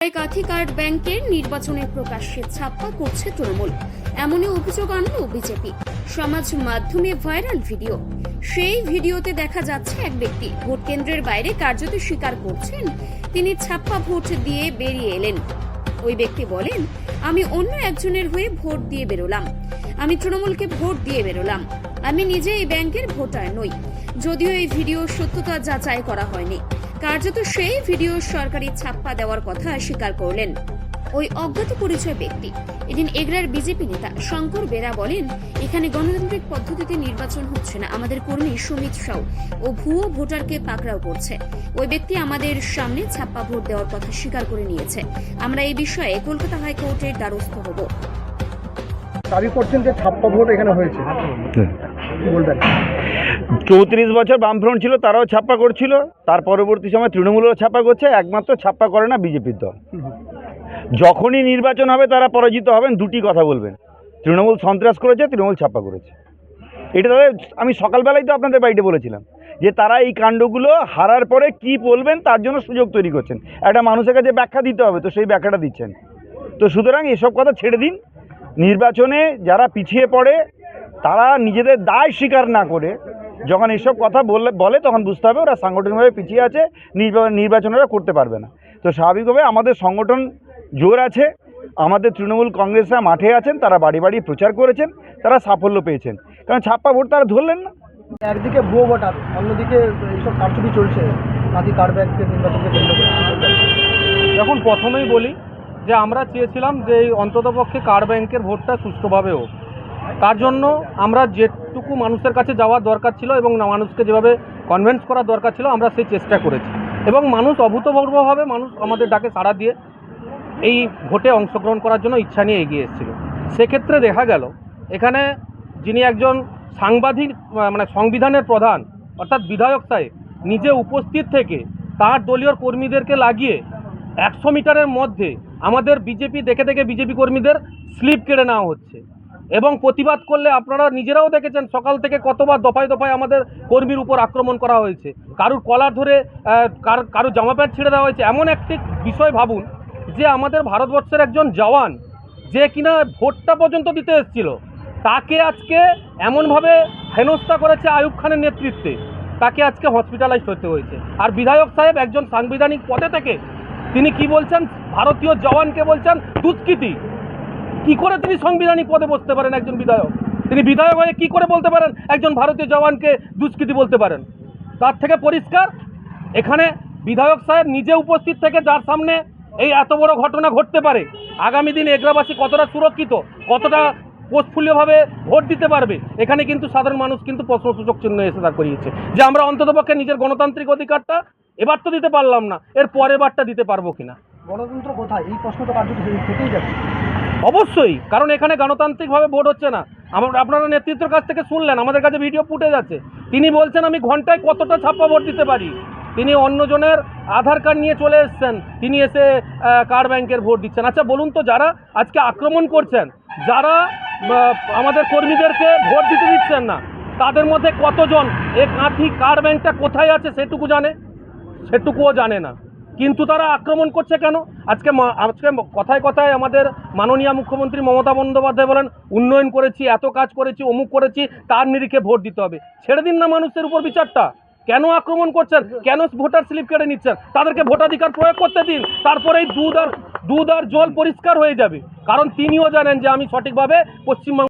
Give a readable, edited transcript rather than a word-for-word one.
কাঠি কার্ড ব্যাংকের নির্বাচনের প্রকাশ্যে ছাপ্পা করছে তৃণমূল, এমনই অভিযোগ আনল বিজেপি। সমাজ মাধ্যমে ভাইরাল ভিডিও। সেই ভিডিওতে দেখা যাচ্ছে এক ব্যক্তি ভোট কেন্দ্রের বাইরে কার্যত স্বীকার করছেন তিনি ছাপ্পা ভোট দিয়ে বেরিয়ে এলেন। ওই ব্যক্তি বলেন, আমি অন্য একজনের হয়ে ভোট দিয়ে বেরোলাম, আমি তৃণমূলকে ভোট দিয়ে বেরোলাম, আমি নিজে এই ব্যাংকের ভোটার নই। যদিও এই ভিডিও সত্যতা যাচাই করা হয়নি, কার্যত সেই ভিডিও সরকারি ছাপ্পা দেওয়ার কথা স্বীকার করলেন ওই অজ্ঞাত পরিচয় ব্যক্তি। এদিন এগরার বিজেপি নেতা শঙ্কর বেরা বলেন, এখানে গণতান্ত্রিক পদ্ধতিতে নির্বাচন হচ্ছে না, আমাদের কর্মী সুমিত সাউ ও ভুয়ো ভোটারকে পাকড়াও করছে। ওই ব্যক্তি আমাদের সামনে ছাপ্পা ভোট দেওয়ার কথা স্বীকার করে নিয়েছে। আমরা এই বিষয়ে কলকাতা হাইকোর্টের দ্বারস্থ হব। দাবি করছেন যে ছাপ্পা ভোট এখানে হয়েছে, কি বলবেন? 34 বছর বামফ্রন্ট ছিল, তারাও ছাপ্পা করছিল। তার পরবর্তী সময় তৃণমূলও ছাপ্পা করছে, একমাত্র ছাপ্পা করে না বিজেপির দল। যখনই নির্বাচন হবে তারা পরাজিত হবেন, দুটি কথা বলবেন, তৃণমূল সন্ত্রাস করেছে, তৃণমূল ছাপ্পা করেছে। এটা তবে আমি সকালবেলায় তো আপনাদের বাড়িতে বলেছিলাম যে তারা এই কাণ্ডগুলো হারার পরে কি বলবেন তার জন্য সুযোগ তৈরি করছেন। একটা মানুষের কাছে ব্যাখ্যা দিতে হবে, তো সেই ব্যাখ্যাটা দিচ্ছেন। তো সুতরাং এসব কথা ছেড়ে দিন। নির্বাচনে যারা পিছিয়ে পড়ে তারা নিজেদের দায় স্বীকার না করে যখন এসব কথা বলে তখন বুঝতে হবে ওরা সাংগঠনিকভাবে পিছিয়ে আছে, নির্বাচন ওরা করতে পারবে না। তো স্বাভাবিকভাবে আমাদের সংগঠন জোর আছে, আমাদের তৃণমূল কংগ্রেসরা মাঠে আছেন, তারা বাড়ি বাড়ি প্রচার করেছেন, তারা সাফল্য পেয়েছেন। কারণ ছাপ্পা ভোট তারা ধরলেন না। একদিকে ভুয়ো ভোটার, অন্যদিকে এইসব কারচুপি চলছে কাঠি কার্ড ব্যাংকের নির্বাচনকে কেন্দ্র করে। এখন প্রথমেই বলি যে আমরা চেয়েছিলাম যে এই অন্ততপক্ষে কার্ড ব্যাংকের ভোটটা সুষ্ঠুভাবে হোক। তার জন্য আমরা যেটুকু মানুষের কাছে যাওয়ার দরকার ছিল এবং মানুষকে যেভাবে কনভিন্স করার দরকার ছিল আমরা সেই চেষ্টা করেছি, এবং মানুষ অভূতপূর্বভাবে মানুষ আমাদের ডাকে সাড়া দিয়ে এই ভোটে অংশগ্রহণ করার জন্য ইচ্ছা নিয়ে এগিয়ে এসেছিল। সেক্ষেত্রে দেখা গেল এখানে যিনি একজন সাংবাদিক মানে সংবিধানের প্রধান অর্থাৎ বিধায়ক সাহেব নিজে উপস্থিত থেকে তার দলীয় কর্মীদেরকে লাগিয়ে 100 মিটারের মধ্যে আমাদের বিজেপি দেখে বিজেপি কর্মীদের স্লিপ কেড়ে নেওয়া হচ্ছে। এবং প্রতিবাদ করলে আপনারা নিজেরাও দেখেছেন সকাল থেকে কতবার দফায় দফায় আমাদের কর্মীর উপর আক্রমণ করা হয়েছে, কারুর কলার ধরে কারুর জামা প্যান্ট ছিঁড়ে দেওয়া হয়েছে। এমন একটি বিষয় ভাবুন যে আমাদের ভারতবর্ষের একজন জওয়ান যে কিনা ভোটটা পর্যন্ত দিতে এসেছিল, তাকে আজকে এমনভাবে হেনস্থা করেছে আইয়ুব খানের নেতৃত্বে, তাকে আজকে হসপিটালাইজড হতে হয়েছে। আর বিধায়ক সাহেব একজন সাংবিধানিক পদে থেকে তিনি কি বলছেন, ভারতীয় জওয়ানকে বলছেন দুষ্কৃতী। কি করে তিনি সাংবিধানিক পদে বসতে পারেন একজন বিধায়ক? তিনি বিধায়ক হয়ে কি করে বলতে পারেন একজন ভারতীয় জওয়ানকে দুষ্কৃতী বলতে পারেন? তার থেকে পরিষ্কার এখানে বিধায়ক সাহেব নিজে উপস্থিত থেকে যার সামনে এই এত বড় ঘটনা ঘটতে পারে, আগামী দিন এগরাবাসী কতটা সুরক্ষিত, কতটা পোস্টফুলিওভাবে ভোট দিতে পারবে, এখানে কিন্তু সাধারণ মানুষ কিন্তু প্রশ্নসূচক চিহ্ন এসে দাঁড় করিয়েছে যে আমরা অন্ততপক্ষে নিজের গণতান্ত্রিক অধিকারটা এবার তো দিতে পারলাম না, এর পরের বারটা দিতে পারবো কিনা। গণতন্ত্র কোথায়, এই প্রশ্ন তো কার্যত থেকেই যাচ্ছে। অবশ্যই, কারণ এখানে গণতান্ত্রিকভাবে ভোট হচ্ছে না। আপনারা নেতৃত্বের কাছ থেকে শুনলেন, আমাদের কাছে ভিডিও ফুটেজ আছে, তিনি বলছেন আমি ঘন্টায় কতটা ছাপ্পা ভোট দিতে পারি। তিনি অন্যজনের আধার কার্ড নিয়ে চলে এসছেন, তিনি এসে কার্ড ব্যাংকের ভোট দিচ্ছেন। আচ্ছা বলুন তো, যারা আজকে আক্রমণ করছেন, যারা আমাদের কর্মীদেরকে ভোট দিতে দিচ্ছেন না, তাদের মধ্যে কতজন এই কাঠি কার্ড ব্যাংকটা কোথায় আছে সেটুকু জানে? সেটুকুও জানে না, কিন্তু তারা আক্রমণ করছে কেন? আজকে কথায় কথায় আমাদের মাননীয় মুখ্যমন্ত্রী মমতা বন্দ্যোপাধ্যায় বলেন উন্নয়ন করেছি, এত কাজ করেছি, অমুক করেছি, তার নিরিখে ভোট দিতে হবে। ছেড়ে দিন না মানুষের উপর বিচারটা। কেন আক্রমণ করছেন? কেন ভোটার স্লিপ কেটে নিচ্ছেন? তাদেরকে ভোটাধিকার প্রয়োগ করতে দিন, তারপরেই দুধ আর জল পরিষ্কার হয়ে যাবে। কারণ তিনিও জানেন যে আমি সঠিকভাবে পশ্চিমবঙ্গ